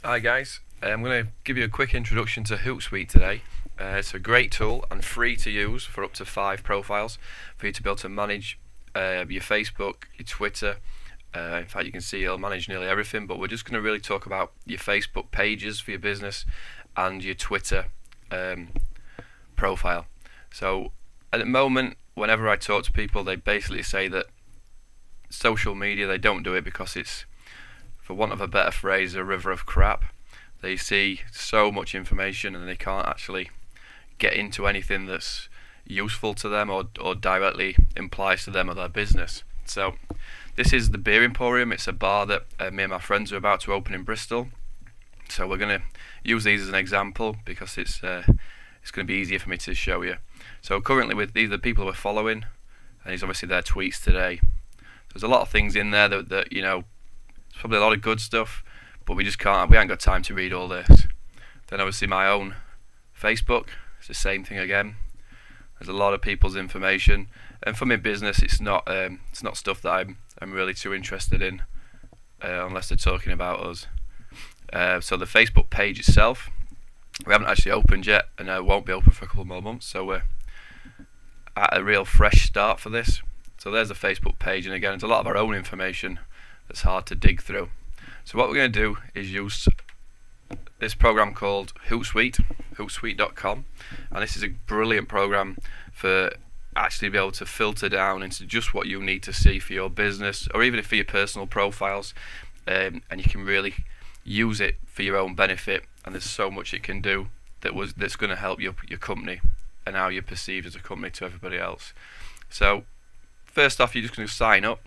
Hi guys, I'm going to give you a quick introduction to Hootsuite today. It's a great tool and free to use for up to 5 profiles for you to be able to manage your Facebook, your Twitter. In fact, you can see it'll manage nearly everything, but we're just going to really talk about your Facebook pages for your business and your Twitter profile. So at the moment, whenever I talk to people, they basically say that social media, they don't do it because it's, for want of a better phrase, a river of crap. They see so much information and they can't actually get into anything that's useful to them or directly implies to them or their business. So this is the Beer Emporium. It's a bar that me and my friends are about to open in Bristol. So we're going to use these as an example because it's going to be easier for me to show you. So currently, with these are the people we're following, and these obviously their tweets today. There's a lot of things in there that you know, it's probably a lot of good stuff, but we ain't got time to read all this. Then obviously my own Facebook, it's the same thing again. There's a lot of people's information, and for my business, it's not stuff that I'm really too interested in, unless they're talking about us. So the Facebook page itself, we haven't actually opened yet, and won't be open for a couple more months. So we're at a real fresh start for this. So there's the Facebook page, and again, it's a lot of our own information that's hard to dig through. So what we're going to do is use this program called Hootsuite, hootsuite.com, and this is a brilliant program for actually be able to filter down into just what you need to see for your business or even for your personal profiles, and you can really use it for your own benefit, and there's so much it can do that's going to help your company and how you're perceived as a company to everybody else. So first off, you're just going to sign up.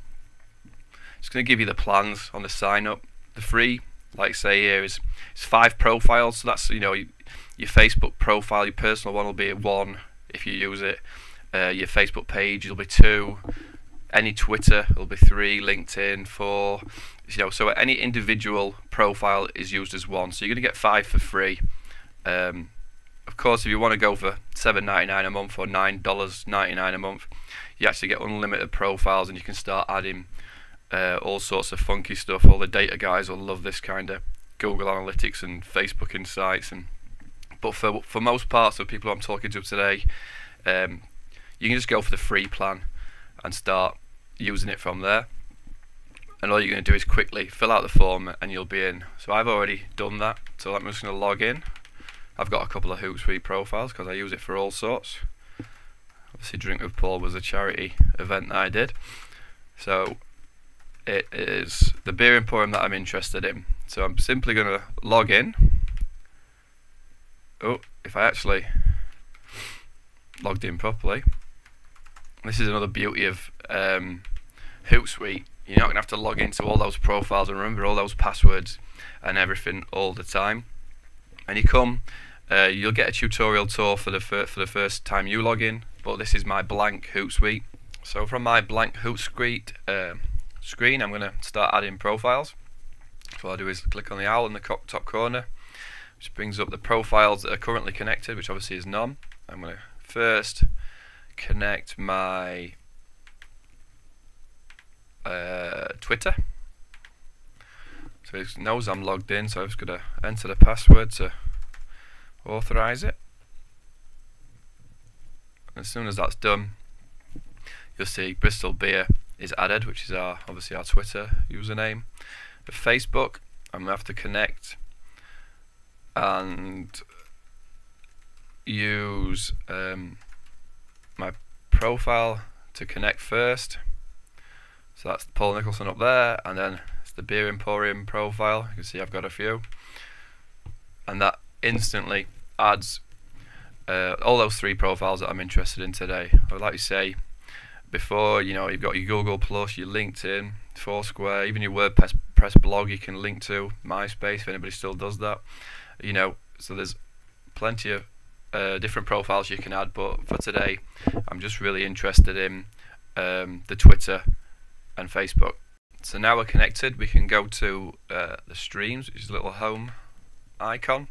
It's going to give you the plans on the sign up. The free, like say here, is 5 profiles. So that's, you know, your Facebook profile, your personal one will be 1 if you use it. Your Facebook page will be 2. Any Twitter will be 3. LinkedIn 4. You know, so any individual profile is used as 1. So you're going to get 5 for free. Of course, if you want to go for $7.99 a month or $9.99 a month, you actually get unlimited profiles, and you can start adding all sorts of funky stuff. All the data guys will love this kind of Google Analytics and Facebook Insights. But for most parts of people I'm talking to today, you can just go for the free plan and start using it from there. And all you're going to do is quickly fill out the form and you'll be in. So I've already done that. So I'm just going to log in. I've got a couple of Hootsuite profiles because I use it for all sorts. Obviously, Drink with Paul was a charity event that I did. So it is the Beer Emporium that I'm interested in. So I'm simply going to log in. Oh, if I actually logged in properly. This is another beauty of Hootsuite. You're not going to have to log into all those profiles and remember all those passwords and everything all the time. And you'll get a tutorial tour for the first time you log in, but this is my blank Hootsuite. So from my blank Hootsuite screen, I'm going to start adding profiles. So what I'll do is click on the owl in the top corner, which brings up the profiles that are currently connected, which obviously is none. I'm going to first connect my Twitter. So it knows I'm logged in, so I'm just going to enter the password to authorize it. As soon as that's done, you'll see Bristol Beer is added, which is obviously our Twitter username. For Facebook, I'm going to have to connect and use my profile to connect first. So that's Paul Nicholson up there, and then it's the Beer Emporium profile. You can see I've got a few, and that instantly adds all those 3 profiles that I'm interested in today. I would like to say before, you know, you've got your Google Plus, your LinkedIn, Foursquare, even your WordPress blog you can link to, MySpace if anybody still does that. You know, so there's plenty of different profiles you can add, but for today I'm just really interested in the Twitter and Facebook. So now we're connected, we can go to the streams, which is a little home icon,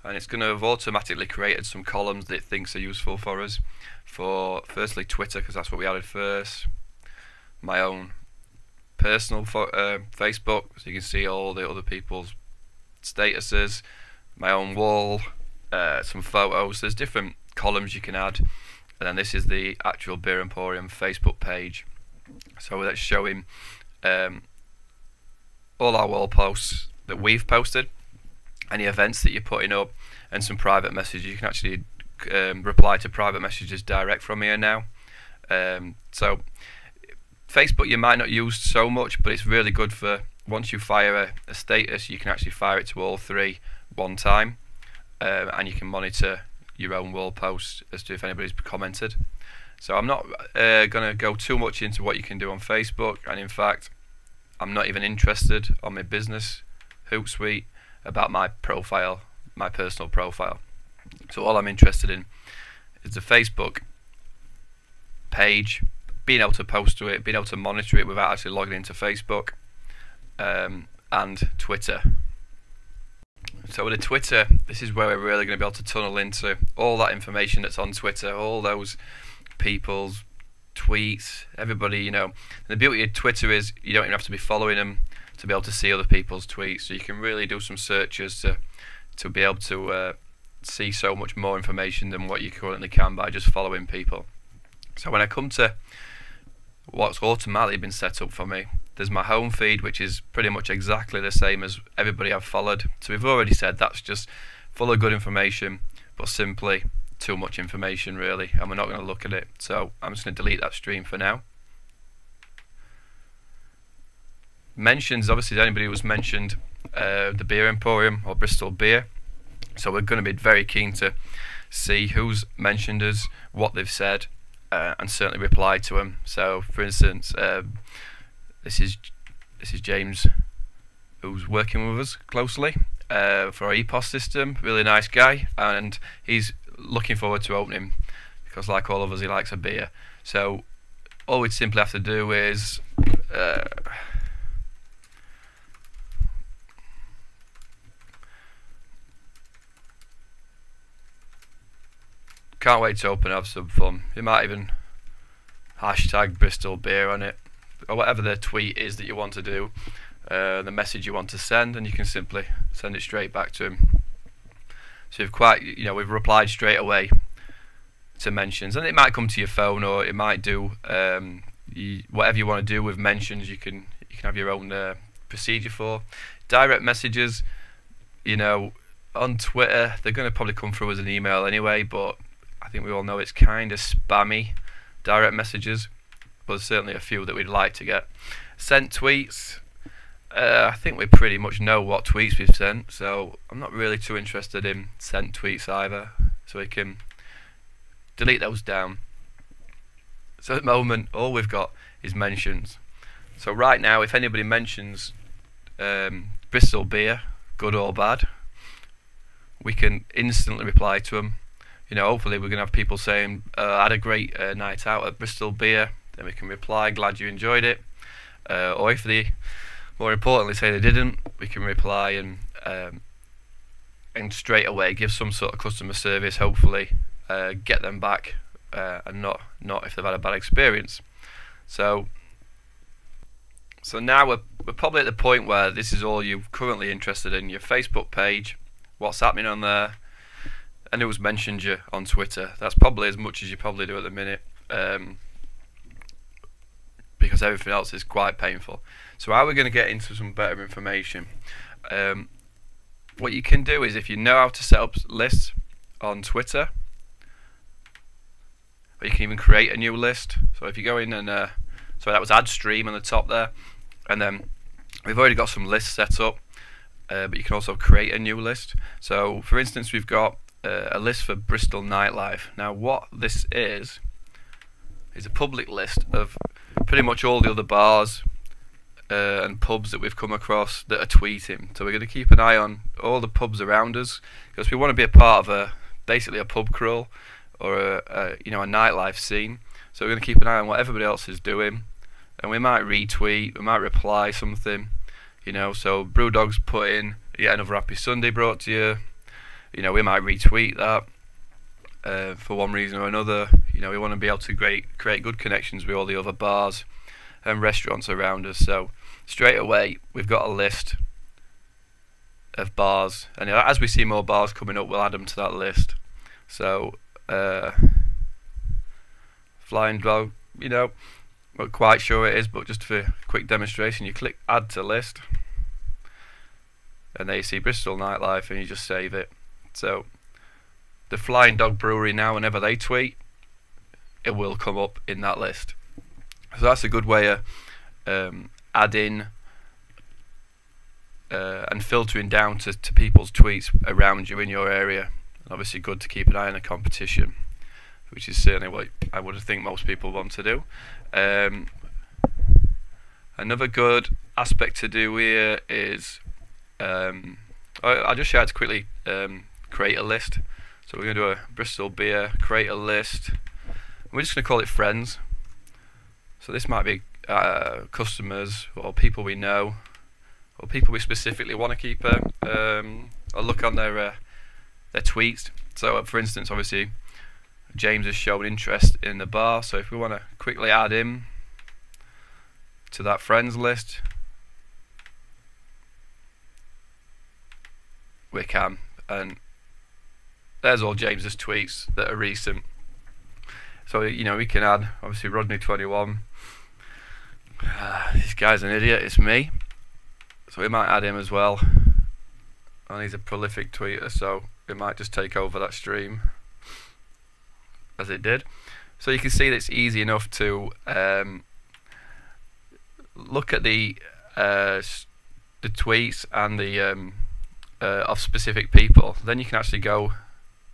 and it's going to have automatically created some columns that it thinks are useful for us. For firstly Twitter, because that's what we added first, my own personal Facebook, so you can see all the other people's statuses, my own wall, some photos. There's different columns you can add, and then this is the actual Beer Emporium Facebook page. So that's showing all our wall posts that we've posted, any events that you're putting up, and some private messages. You can actually reply to private messages direct from here now. So Facebook you might not use so much, but it's really good for once you fire a status, you can actually fire it to all three one time, and you can monitor your own wall posts as to if anybody's commented. So I'm not going to go too much into what you can do on Facebook, and in fact I'm not even interested on my business Hootsuite about my profile, my personal profile. So all I'm interested in is the Facebook page, being able to post to it, being able to monitor it without actually logging into Facebook, and Twitter. So with the Twitter, this is where we're really going to be able to tunnel into all that information that's on Twitter, all those people's tweets, everybody, you know. And the beauty of Twitter is you don't even have to be following them to be able to see other people's tweets, so you can really do some searches to be able to see so much more information than what you currently can by just following people. So when I come to what's automatically been set up for me, there's my home feed, which is pretty much exactly the same as everybody I've followed. So we've already said that's just full of good information, but simply too much information really, and we're not going to look at it. So I'm just going to delete that stream for now. Mentions, obviously anybody who's mentioned the Beer Emporium or Bristol Beer. So we're going to be very keen to see who's mentioned us, what they've said, and certainly reply to them. So for instance, this is James, who's working with us closely for our EPOS system. Really nice guy, and he's looking forward to opening because, like all of us, he likes a beer. So all we'd simply have to do is can't wait to open and have some fun. You might even hashtag Bristol Beer on it, or whatever the tweet is that you want to do, the message you want to send, and you can simply send it straight back to him. So we've replied straight away to mentions, and it might come to your phone, or it might do whatever you want to do with mentions. You can have your own procedure for direct messages. You know, on Twitter they're going to probably come through as an email anyway, but I think we all know it's kind of spammy, direct messages, but there's certainly a few that we'd like to get. Sent tweets, I think we pretty much know what tweets we've sent, so I'm not really too interested in sent tweets either, so we can delete those down. So at the moment all we've got is mentions. So right now if anybody mentions Bristol Beer, good or bad, we can instantly reply to them. You know, hopefully we're going to have people saying, I had a great night out at Bristol Beer, then we can reply, glad you enjoyed it. Or if they, more importantly, say they didn't, we can reply and straight away give some sort of customer service, hopefully get them back, and not if they've had a bad experience. So now we're probably at the point where this is all you're currently interested in, your Facebook page, what's happening on there, and who's mentioned you on Twitter. That's probably as much as you probably do at the minute, because everything else is quite painful. So how are we going to get into some better information? What you can do is, if you know how to set up lists on Twitter, or you can even create a new list. So if you go in and so that was add stream on the top there, and then we've already got some lists set up, but you can also create a new list. So for instance, we've got a list for Bristol nightlife. Now what this is a public list of pretty much all the other bars and pubs that we've come across that are tweeting. So we're going to keep an eye on all the pubs around us, because we want to be a part of basically a pub crawl, or a nightlife scene. So we're going to keep an eye on what everybody else is doing, and we might retweet, we might reply something, you know. So Brewdog's put in yet another Happy Sunday brought to you. You know, we might retweet that for one reason or another. You know, we want to be able to create good connections with all the other bars and restaurants around us. So straight away we've got a list of bars, and as we see more bars coming up, we'll add them to that list. So Flying Dog, not quite sure it is, but just for a quick demonstration, you click add to list, and there you see Bristol Nightlife, and you just save it. So the Flying Dog Brewery, now whenever they tweet, it will come up in that list. So that's a good way of adding and filtering down to people's tweets around you in your area. And obviously good to keep an eye on the competition, which is certainly what I would think most people want to do. Another good aspect to do here is I'll just share to quickly create a list. So we're going to do a Bristol beer, create a list. We're just going to call it friends. So this might be customers or people we know, or people we specifically want to keep a look on their tweets. So for instance, obviously James has shown interest in the bar, so if we want to quickly add him to that friends list, we can. And there's all James's tweets that are recent. So we can add obviously Rodney21. This guy's an idiot, it's me. So we might add him as well, and he's a prolific tweeter, so it might just take over that stream as it did. So you can see that it's easy enough to look at the tweets and the of specific people. Then you can actually go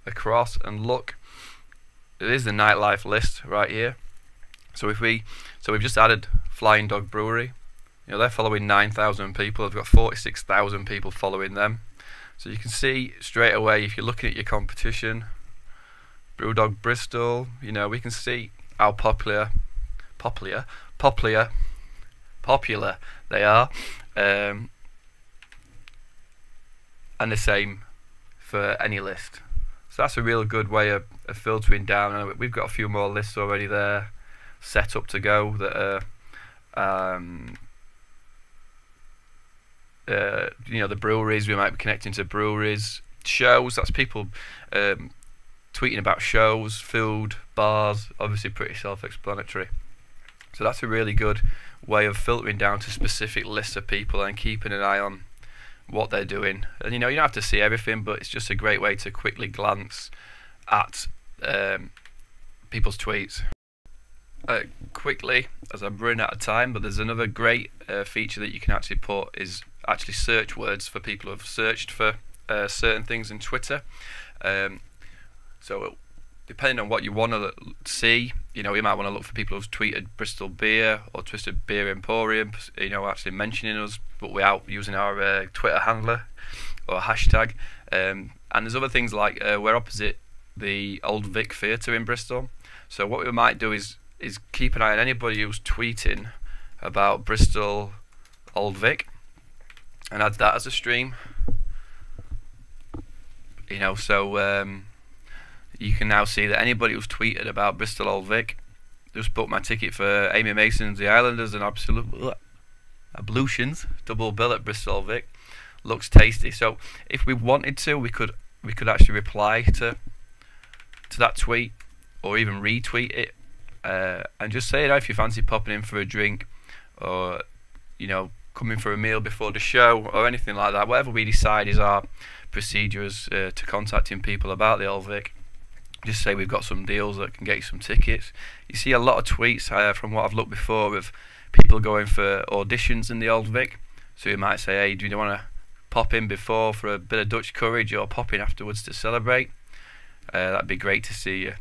across and look. It is the nightlife list right here. So we've just added Flying Dog Brewery. They're following 9,000 people. They've got 46,000 people following them. So you can see straight away, if you're looking at your competition, Brewdog Bristol, we can see how popular they are, and the same for any list. So that's a real good way of filtering down. And we've got a few more lists already there set up to go that are the breweries. We might be connecting to breweries, shows, that's people tweeting about shows, food, bars, obviously pretty self-explanatory. So that's a really good way of filtering down to specific lists of people and keeping an eye on what they're doing. And you don't have to see everything, but it's just a great way to quickly glance at people's tweets. Quickly, as I'm running out of time, but there's another great feature that you can actually put is actually search words for people who have searched for certain things in Twitter. So depending on what you want to see, you might want to look for people who've tweeted Bristol Beer or Twisted Beer Emporium, actually mentioning us, but without using our Twitter handler or hashtag. And there's other things like we're opposite the Old Vic Theatre in Bristol. So what we might do is keep an eye on anybody who's tweeting about Bristol Old Vic and add that as a stream. So you can now see that anybody who's tweeted about Bristol Old Vic, just booked my ticket for Amy Mason's The Islanders and Absolute Ablutions double bill at Bristol Old Vic. Looks tasty. So if we wanted to, we could actually reply to that tweet or even retweet it and just say, if you fancy popping in for a drink or coming for a meal before the show or anything like that. Whatever we decide is our procedures to contacting people about the Old Vic. Just say we've got some deals that can get you some tickets. You see a lot of tweets from what I've looked before of people going for auditions in the Old Vic. So you might say, hey, do you want to pop in before for a bit of Dutch courage or pop in afterwards to celebrate? That'd be great to see you.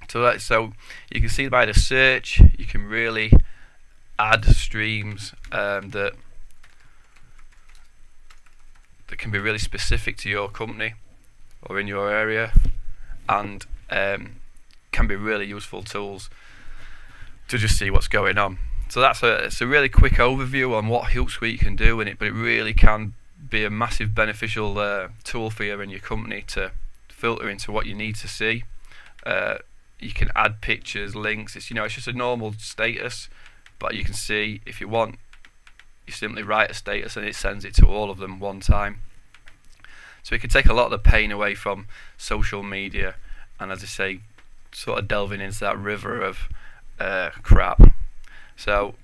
So you can see by the search, you can really add streams that can be really specific to your company or in your area, and can be really useful tools to just see what's going on. So it's a really quick overview on what Hootsuite can do, but it really can be a massive beneficial tool for you and your company to filter into what you need to see. You can add pictures, links. It's just a normal status, but you can see if you want, you simply write a status and it sends it to all of them one time. So it can take a lot of the pain away from social media, and as I say, sort of delving into that river of crap. So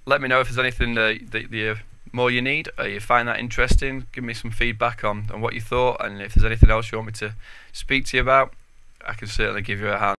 let me know if there's anything that more you need, or you find that interesting. Give me some feedback on what you thought, and if there's anything else you want me to speak to you about, I can certainly give you a hand.